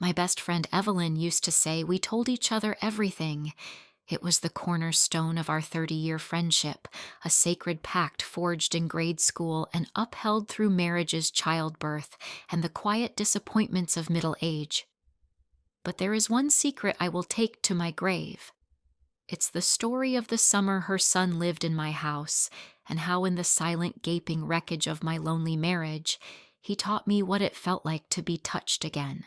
My best friend Evelyn used to say we told each other everything. It was the cornerstone of our 30-year friendship, a sacred pact forged in grade school and upheld through marriage's childbirth and the quiet disappointments of middle age. But there is one secret I will take to my grave. It's the story of the summer her son lived in my house, and how in the silent gaping wreckage of my lonely marriage, he taught me what it felt like to be touched again.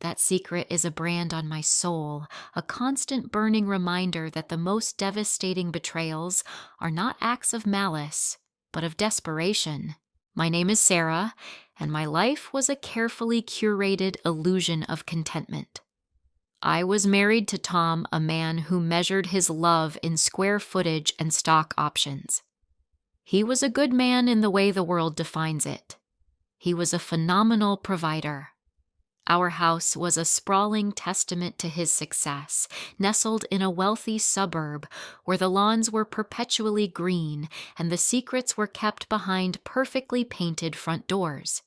That secret is a brand on my soul, a constant burning reminder that the most devastating betrayals are not acts of malice, but of desperation. My name is Sarah, and my life was a carefully curated illusion of contentment. I was married to Tom, a man who measured his love in square footage and stock options. He was a good man in the way the world defines it. He was a phenomenal provider. Our house was a sprawling testament to his success, nestled in a wealthy suburb where the lawns were perpetually green and the secrets were kept behind perfectly painted front doors.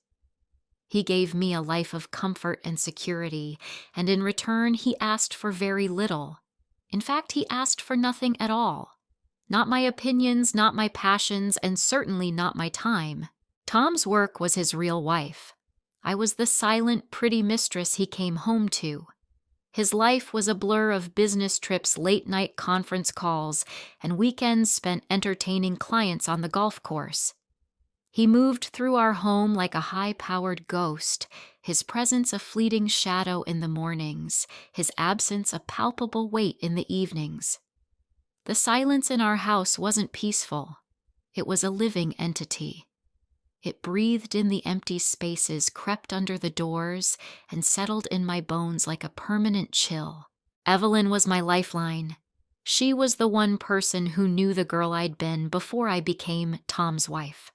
He gave me a life of comfort and security, and in return he asked for very little. In fact, he asked for nothing at all. Not my opinions, not my passions, and certainly not my time. Tom's work was his real wife. I was the silent, pretty mistress he came home to. His life was a blur of business trips, late-night conference calls, and weekends spent entertaining clients on the golf course. He moved through our home like a high-powered ghost, his presence a fleeting shadow in the mornings, his absence a palpable weight in the evenings. The silence in our house wasn't peaceful. It was a living entity. It breathed in the empty spaces, crept under the doors, and settled in my bones like a permanent chill. Evelyn was my lifeline. She was the one person who knew the girl I'd been before I became Tom's wife.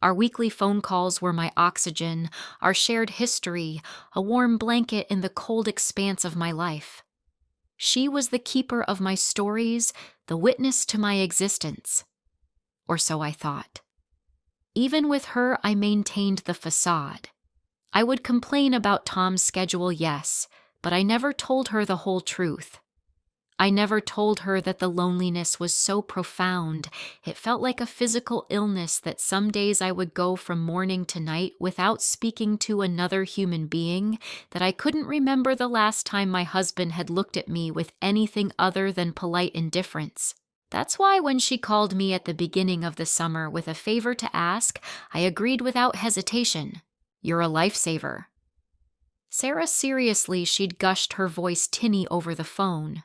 Our weekly phone calls were my oxygen, our shared history, a warm blanket in the cold expanse of my life. She was the keeper of my stories, the witness to my existence. Or so I thought. Even with her, I maintained the facade. I would complain about Tom's schedule, yes, but I never told her the whole truth. I never told her that the loneliness was so profound, it felt like a physical illness that some days I would go from morning to night without speaking to another human being, that I couldn't remember the last time my husband had looked at me with anything other than polite indifference. That's why when she called me at the beginning of the summer with a favor to ask, I agreed without hesitation. You're a lifesaver. Sarah seriously, she'd gushed her voice tinny over the phone.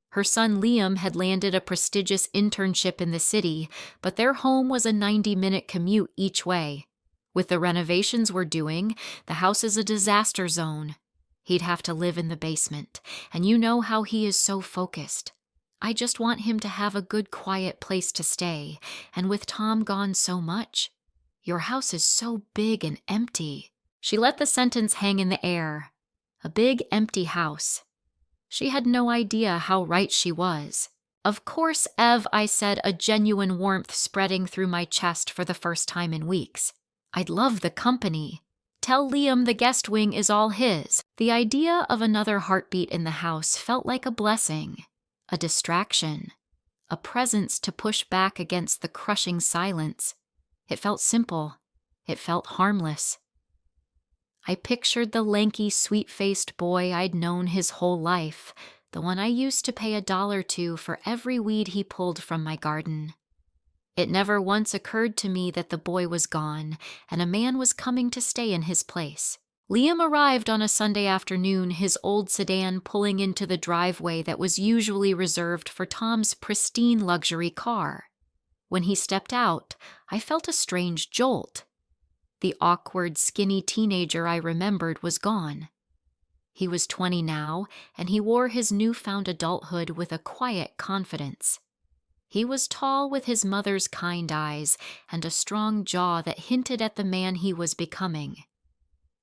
Her son Liam had landed a prestigious internship in the city, but their home was a 90-minute commute each way. With the renovations we're doing, the house is a disaster zone. He'd have to live in the basement, and you know how he is so focused. I just want him to have a good, quiet place to stay, and with Tom gone so much. Your house is so big and empty. She let the sentence hang in the air. A big, empty house. She had no idea how right she was. Of course, Ev, I said, a genuine warmth spreading through my chest for the first time in weeks. I'd love the company. Tell Liam the guest wing is all his. The idea of another heartbeat in the house felt like a blessing. A distraction, a presence to push back against the crushing silence. It felt simple. It felt harmless. I pictured the lanky, sweet-faced boy I'd known his whole life, the one I used to pay $1 to for every weed he pulled from my garden. It never once occurred to me that the boy was gone, and a man was coming to stay in his place. Liam arrived on a Sunday afternoon, his old sedan pulling into the driveway that was usually reserved for Tom's pristine luxury car. When he stepped out, I felt a strange jolt. The awkward, skinny teenager I remembered was gone. He was 20 now, and he wore his newfound adulthood with a quiet confidence. He was tall with his mother's kind eyes and a strong jaw that hinted at the man he was becoming.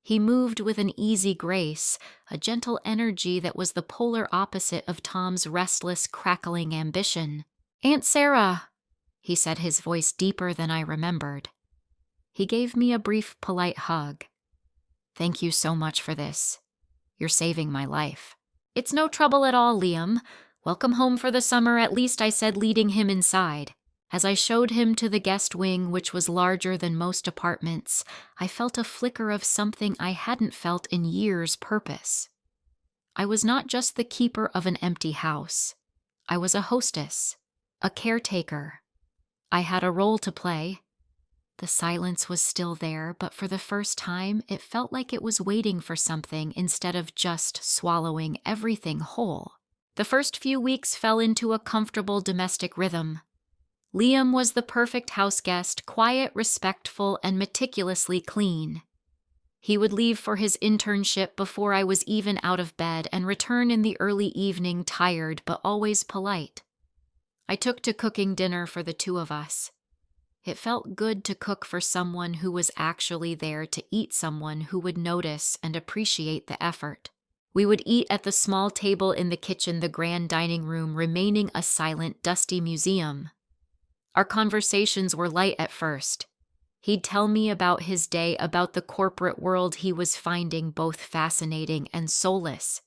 He moved with an easy grace, a gentle energy that was the polar opposite of Tom's restless, crackling ambition. "Aunt Sarah," he said, his voice deeper than I remembered. He gave me a brief, polite hug. "Thank you so much for this. You're saving my life." "It's no trouble at all, Liam. Welcome home for the summer, at least," I said, leading him inside. As I showed him to the guest wing, which was larger than most apartments, I felt a flicker of something I hadn't felt in years' purpose. I was not just the keeper of an empty house. I was a hostess, a caretaker. I had a role to play. The silence was still there, but for the first time, it felt like it was waiting for something instead of just swallowing everything whole. The first few weeks fell into a comfortable domestic rhythm. Liam was the perfect house guest, quiet, respectful, and meticulously clean. He would leave for his internship before I was even out of bed and return in the early evening tired but always polite. I took to cooking dinner for the two of us. It felt good to cook for someone who was actually there to eat, someone who would notice and appreciate the effort. We would eat at the small table in the kitchen, the grand dining room remaining a silent, dusty museum. Our conversations were light at first. He'd tell me about his day, about the corporate world he was finding both fascinating and soulless.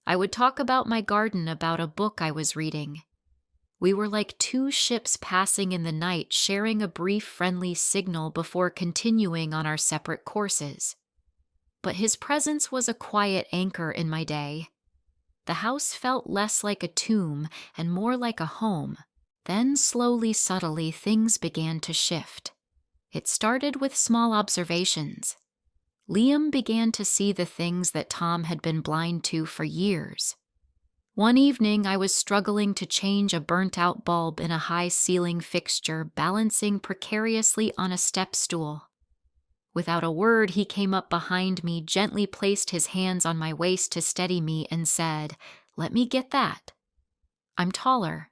I would talk about my garden, about a book I was reading. We were like two ships passing in the night, sharing a brief friendly signal before continuing on our separate courses. But his presence was a quiet anchor in my day. The house felt less like a tomb and more like a home. Then slowly, subtly, things began to shift. It started with small observations. Liam began to see the things that Tom had been blind to for years. One evening, I was struggling to change a burnt-out bulb in a high-ceiling fixture, balancing precariously on a step stool. Without a word, he came up behind me, gently placed his hands on my waist to steady me, and said, "Let me get that." "I'm taller."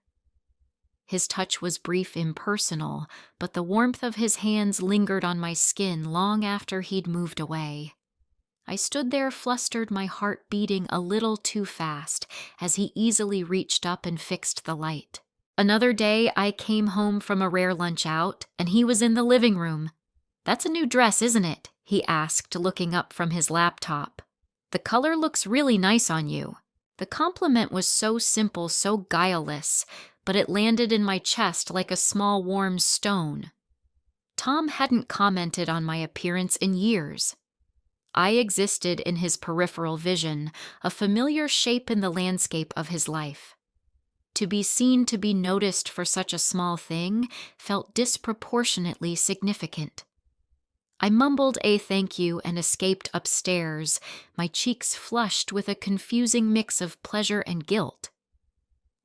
His touch was brief, impersonal, but the warmth of his hands lingered on my skin long after he'd moved away. I stood there flustered, my heart beating a little too fast, as he easily reached up and fixed the light. Another day, I came home from a rare lunch out, and he was in the living room. "That's a new dress, isn't it?" he asked, looking up from his laptop. "The color looks really nice on you." The compliment was so simple, so guileless, but it landed in my chest like a small warm stone. Tom hadn't commented on my appearance in years. I existed in his peripheral vision, a familiar shape in the landscape of his life. To be seen, to be noticed for such a small thing, felt disproportionately significant. I mumbled a thank you and escaped upstairs, my cheeks flushed with a confusing mix of pleasure and guilt.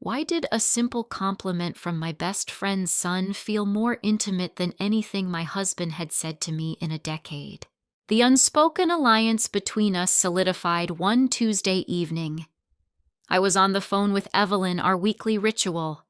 Why did a simple compliment from my best friend's son feel more intimate than anything my husband had said to me in a decade? The unspoken alliance between us solidified one Tuesday evening. I was on the phone with Evelyn, our weekly ritual.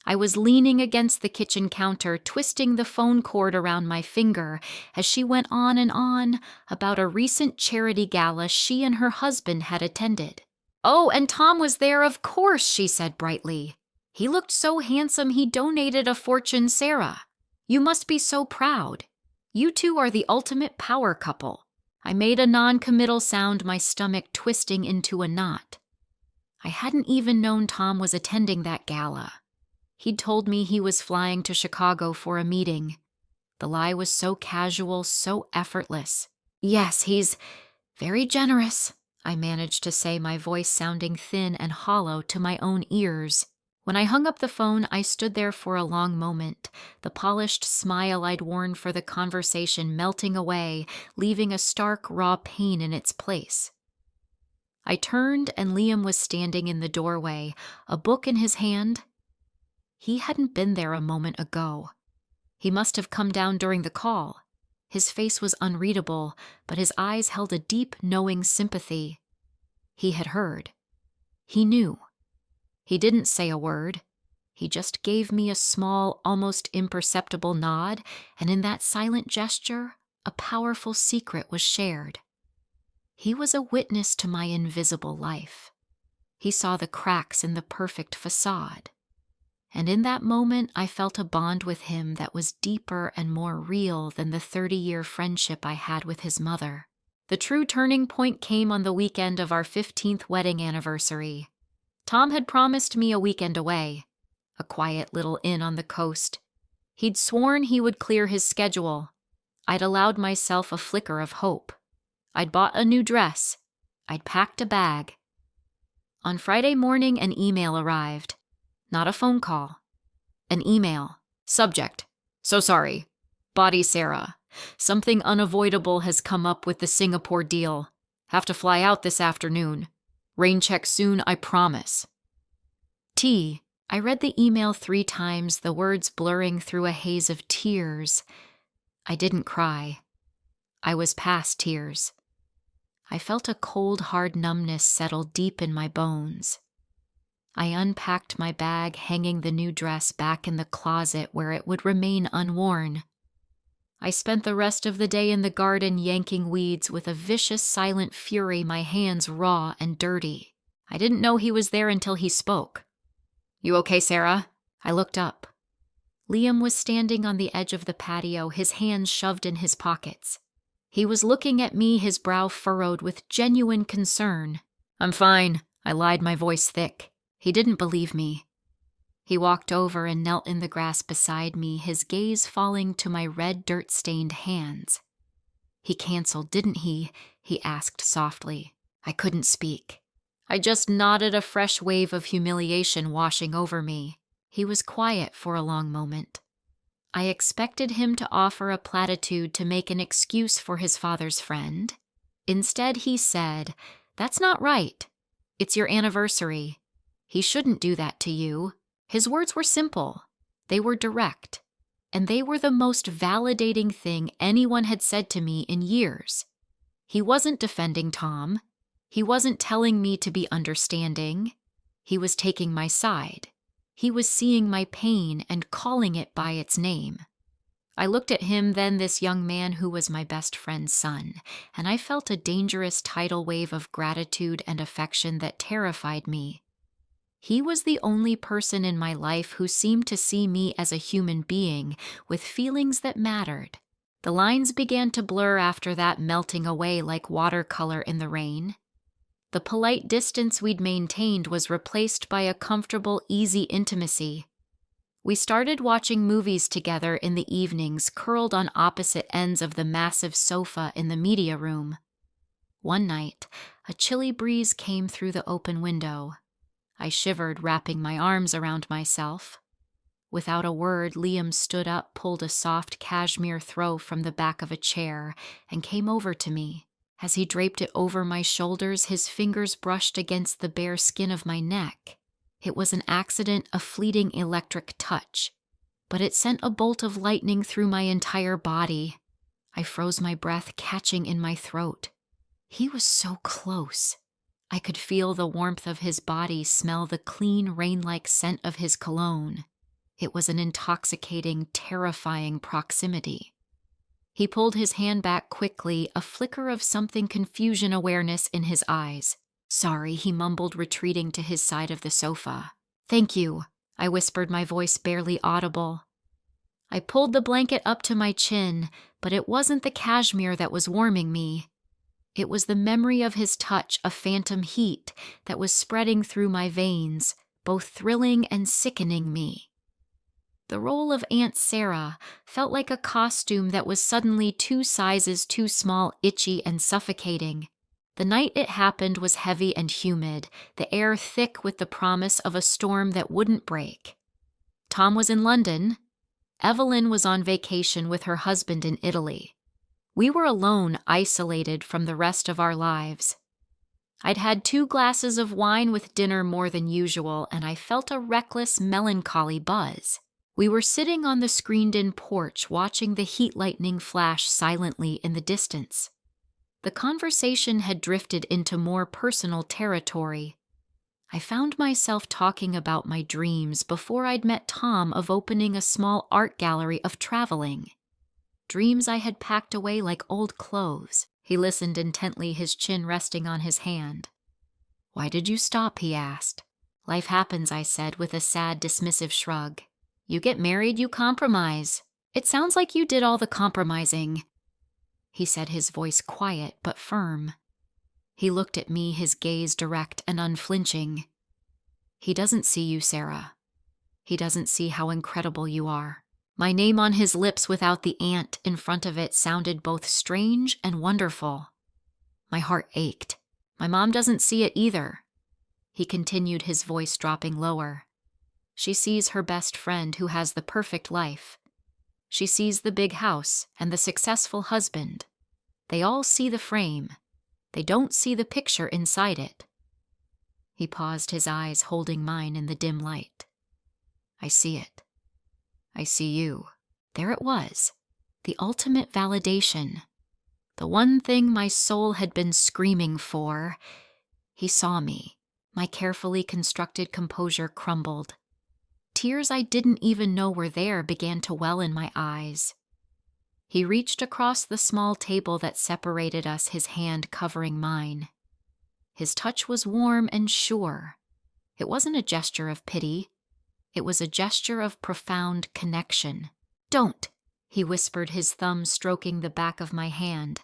I was leaning against the kitchen counter, twisting the phone cord around my finger as she went on and on about a recent charity gala she and her husband had attended. "Oh, and Tom was there, of course," she said brightly. "He looked so handsome he donated a fortune, Sarah. You must be so proud. You two are the ultimate power couple." I made a non-committal sound, my stomach twisting into a knot. I hadn't even known Tom was attending that gala. He'd told me he was flying to Chicago for a meeting. The lie was so casual, so effortless. "Yes, he's very generous," I managed to say, my voice sounding thin and hollow to my own ears. When I hung up the phone, I stood there for a long moment, the polished smile I'd worn for the conversation melting away, leaving a stark, raw pain in its place. I turned, and Liam was standing in the doorway, a book in his hand. He hadn't been there a moment ago. He must have come down during the call. His face was unreadable, but his eyes held a deep, knowing sympathy. He had heard. He knew. He didn't say a word. He just gave me a small, almost imperceptible nod, and in that silent gesture, a powerful secret was shared. He was a witness to my invisible life. He saw the cracks in the perfect facade. And in that moment, I felt a bond with him that was deeper and more real than the 30-year friendship I had with his mother. The true turning point came on the weekend of our 15th wedding anniversary. Tom had promised me a weekend away, a quiet little inn on the coast. He'd sworn he would clear his schedule. I'd allowed myself a flicker of hope. I'd bought a new dress. I'd packed a bag. On Friday morning, an email arrived. Not a phone call. An email. Subject: "So sorry. Body Sarah. Something unavoidable has come up with the Singapore deal. Have to fly out this afternoon. Rain check soon, I promise." T. I read the email 3 times, the words blurring through a haze of tears. I didn't cry. I was past tears. I felt a cold, hard numbness settle deep in my bones. I unpacked my bag, hanging the new dress back in the closet where it would remain unworn. I spent the rest of the day in the garden yanking weeds with a vicious, silent fury, my hands raw and dirty. I didn't know he was there until he spoke. "You okay, Sarah?" I looked up. Liam was standing on the edge of the patio, his hands shoved in his pockets. He was looking at me, his brow furrowed with genuine concern. "I'm fine," I lied, my voice thick. He didn't believe me. He walked over and knelt in the grass beside me, his gaze falling to my red dirt-stained hands. "He canceled, didn't he?" he asked softly. I couldn't speak. I just nodded, a fresh wave of humiliation washing over me. He was quiet for a long moment. I expected him to offer a platitude to make an excuse for his father's friend. Instead, he said, "That's not right. It's your anniversary. He shouldn't do that to you." His words were simple. They were direct. And they were the most validating thing anyone had said to me in years. He wasn't defending Tom. He wasn't telling me to be understanding. He was taking my side. He was seeing my pain and calling it by its name. I looked at him, then this young man who was my best friend's son, and I felt a dangerous tidal wave of gratitude and affection that terrified me. He was the only person in my life who seemed to see me as a human being with feelings that mattered. The lines began to blur after that, melting away like watercolor in the rain. The polite distance we'd maintained was replaced by a comfortable, easy intimacy. We started watching movies together in the evenings, curled on opposite ends of the massive sofa in the media room. One night, a chilly breeze came through the open window. I shivered, wrapping my arms around myself. Without a word, Liam stood up, pulled a soft cashmere throw from the back of a chair, and came over to me. As he draped it over my shoulders, his fingers brushed against the bare skin of my neck. It was an accident, a fleeting electric touch, but it sent a bolt of lightning through my entire body. I froze my breath, catching in my throat. He was so close. I could feel the warmth of his body, smell the clean, rain-like scent of his cologne. It was an intoxicating, terrifying proximity. He pulled his hand back quickly, a flicker of something confusion awareness in his eyes. "Sorry," he mumbled, retreating to his side of the sofa. "Thank you," I whispered, my voice barely audible. I pulled the blanket up to my chin, but it wasn't the cashmere that was warming me. It was the memory of his touch, a phantom heat that was spreading through my veins, both thrilling and sickening me. The role of Aunt Sarah felt like a costume that was suddenly 2 sizes too small, itchy and suffocating. The night it happened was heavy and humid, the air thick with the promise of a storm that wouldn't break. Tom was in London. Evelyn was on vacation with her husband in Italy. We were alone, isolated from the rest of our lives. I'd had 2 glasses of wine with dinner more than usual, and I felt a reckless, melancholy buzz. We were sitting on the screened-in porch, watching the heat lightning flash silently in the distance. The conversation had drifted into more personal territory. I found myself talking about my dreams before I'd met Tom of opening a small art gallery, of traveling. Dreams I had packed away like old clothes. He listened intently, his chin resting on his hand. "Why did you stop?" he asked. "Life happens," I said, with a sad, dismissive shrug. "You get married, you compromise. It sounds like you did all the compromising." he said, his voice quiet but firm. He looked at me, his gaze direct and unflinching. He doesn't see you, Sarah. He doesn't see how incredible you are. My name on his lips without the ant in front of it sounded both strange and wonderful. My heart ached. My mom doesn't see it either. He continued, his voice dropping lower. She sees her best friend who has the perfect life. She sees the big house and the successful husband. They all see the frame. They don't see the picture inside it. He paused, his eyes holding mine in the dim light. I see it. I see you. There it was. The ultimate validation. The one thing my soul had been screaming for. He saw me. My carefully constructed composure crumbled. Tears I didn't even know were there began to well in my eyes. He reached across the small table that separated us, his hand covering mine. His touch was warm and sure. It wasn't a gesture of pity. It was a gesture of profound connection. Don't, he whispered, his thumb stroking the back of my hand.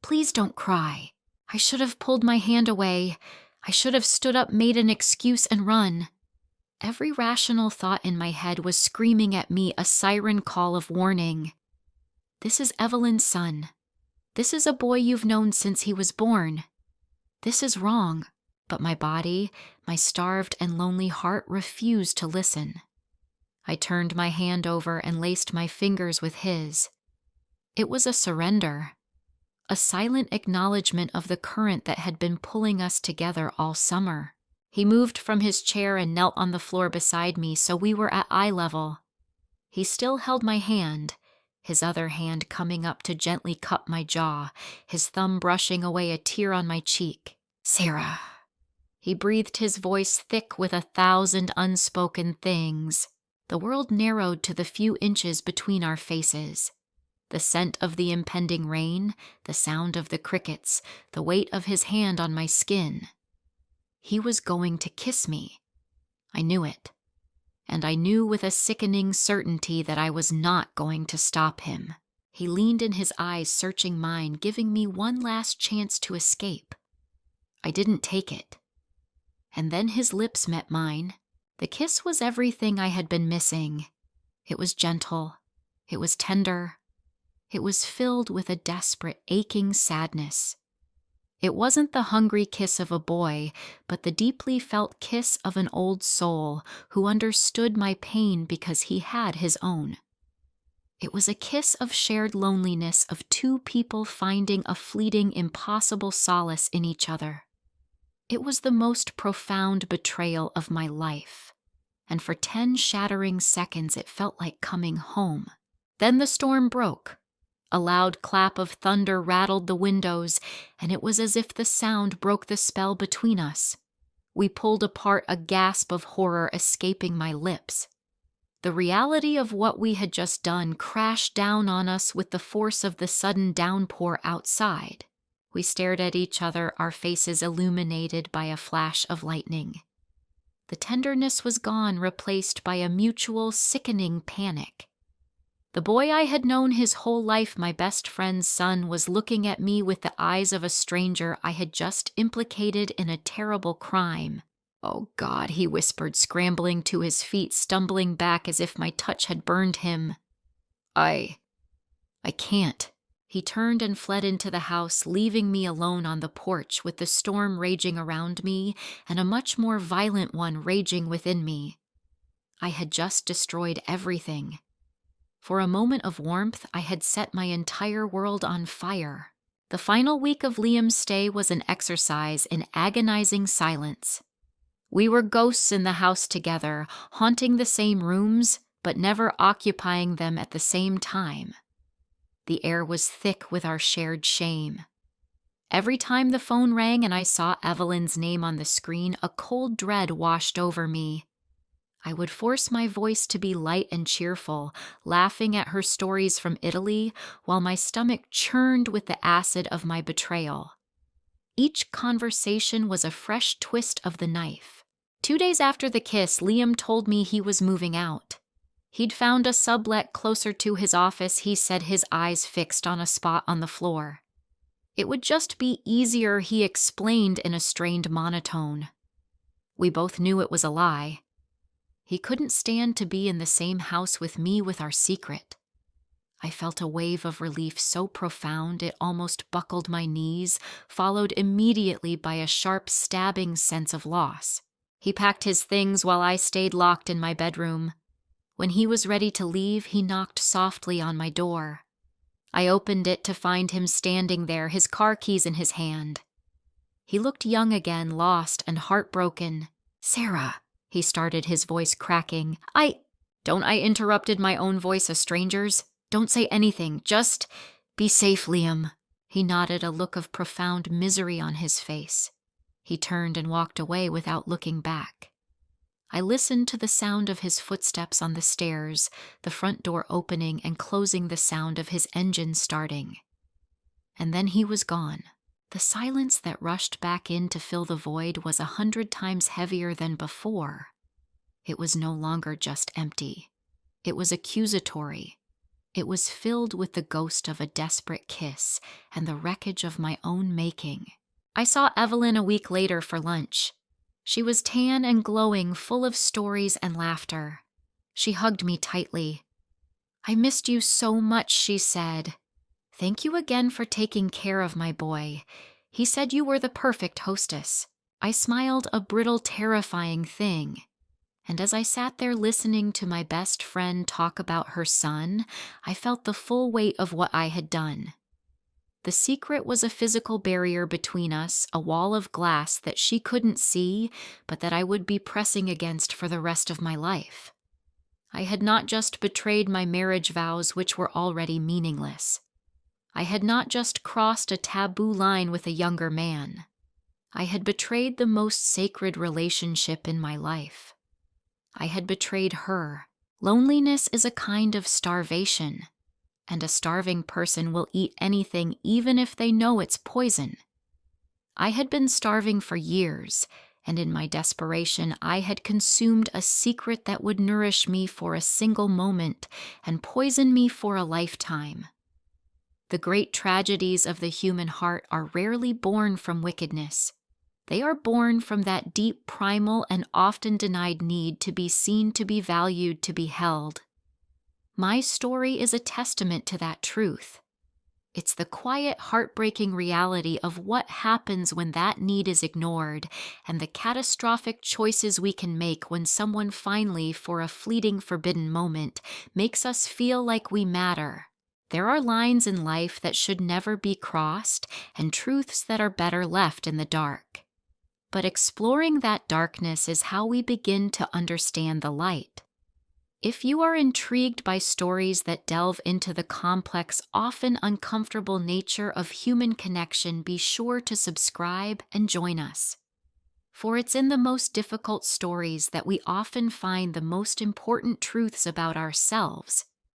Please don't cry. I should have pulled my hand away. I should have stood up, made an excuse, and run. Every rational thought in my head was screaming at me a siren call of warning. This is Evelyn's son. This is a boy you've known since he was born. This is wrong. But my body, my starved and lonely heart refused to listen. I turned my hand over and laced my fingers with his. It was a surrender, a silent acknowledgement of the current that had been pulling us together all summer. He moved from his chair and knelt on the floor beside me, so we were at eye level. He still held my hand, his other hand coming up to gently cup my jaw, his thumb brushing away a tear on my cheek. Sarah. He breathed, his voice thick with 1,000 unspoken things. The world narrowed to the few inches between our faces. The scent of the impending rain, the sound of the crickets, the weight of his hand on my skin. He was going to kiss me. I knew it. And I knew with a sickening certainty that I was not going to stop him. He leaned in, his eyes searching mine, giving me one last chance to escape. I didn't take it. And then his lips met mine. The kiss was everything I had been missing. It was gentle. It was tender. It was filled with a desperate, aching sadness. It wasn't the hungry kiss of a boy, but the deeply felt kiss of an old soul who understood my pain because he had his own. It was a kiss of shared loneliness, of two people finding a fleeting, impossible solace in each other. It was the most profound betrayal of my life, and for 10 shattering seconds it felt like coming home. Then the storm broke. A loud clap of thunder rattled the windows, and it was as if the sound broke the spell between us. We pulled apart, a gasp of horror escaping my lips. The reality of what we had just done crashed down on us with the force of the sudden downpour outside. We stared at each other, our faces illuminated by a flash of lightning. The tenderness was gone, replaced by a mutual, sickening panic. The boy I had known his whole life, my best friend's son, was looking at me with the eyes of a stranger I had just implicated in a terrible crime. Oh God, he whispered, scrambling to his feet, stumbling back as if my touch had burned him. I can't. He turned and fled into the house, leaving me alone on the porch with the storm raging around me and a much more violent one raging within me. I had just destroyed everything. For a moment of warmth, I had set my entire world on fire. The final week of Liam's stay was an exercise in agonizing silence. We were ghosts in the house together, haunting the same rooms, but never occupying them at the same time. The air was thick with our shared shame. Every time the phone rang and I saw Evelyn's name on the screen, a cold dread washed over me. I would force my voice to be light and cheerful, laughing at her stories from Italy, while my stomach churned with the acid of my betrayal. Each conversation was a fresh twist of the knife. 2 days after the kiss, Liam told me he was moving out. He'd found a sublet closer to his office, he said, his eyes fixed on a spot on the floor. It would just be easier, he explained in a strained monotone. We both knew it was a lie. He couldn't stand to be in the same house with me with our secret. I felt a wave of relief so profound it almost buckled my knees, followed immediately by a sharp, stabbing sense of loss. He packed his things while I stayed locked in my bedroom. When he was ready to leave, he knocked softly on my door. I opened it to find him standing there, his car keys in his hand. He looked young again, lost and heartbroken. "Sarah," he started, his voice cracking. Don't I interrupted my own voice, a stranger's? "Don't say anything, just be safe, Liam." He nodded, a look of profound misery on his face. He turned and walked away without looking back. I listened to the sound of his footsteps on the stairs, the front door opening and closing, the sound of his engine starting. And then he was gone. The silence that rushed back in to fill the void was 100 times heavier than before. It was no longer just empty. It was accusatory. It was filled with the ghost of a desperate kiss and the wreckage of my own making. I saw Evelyn a week later for lunch. She was tan and glowing, full of stories and laughter. She hugged me tightly. "I missed you so much," she said. "Thank you again for taking care of my boy. He said you were the perfect hostess." I smiled, a brittle, terrifying thing. And as I sat there listening to my best friend talk about her son, I felt the full weight of what I had done. The secret was a physical barrier between us, a wall of glass that she couldn't see, but that I would be pressing against for the rest of my life. I had not just betrayed my marriage vows, which were already meaningless. I had not just crossed a taboo line with a younger man. I had betrayed the most sacred relationship in my life. I had betrayed her. Loneliness is a kind of starvation, and a starving person will eat anything even if they know it's poison. I had been starving for years, and in my desperation I had consumed a secret that would nourish me for a single moment and poison me for a lifetime. The great tragedies of the human heart are rarely born from wickedness. They are born from that deep, primal, and often denied need to be seen, to be valued, to be held. My story is a testament to that truth. It's the quiet, heartbreaking reality of what happens when that need is ignored, and the catastrophic choices we can make when someone finally, for a fleeting, forbidden moment, makes us feel like we matter. There are lines in life that should never be crossed, and truths that are better left in the dark. But exploring that darkness is how we begin to understand the light. If you are intrigued by stories that delve into the complex, often uncomfortable nature of human connection, be sure to subscribe and join us. For it's in the most difficult stories that we often find the most important truths about ourselves.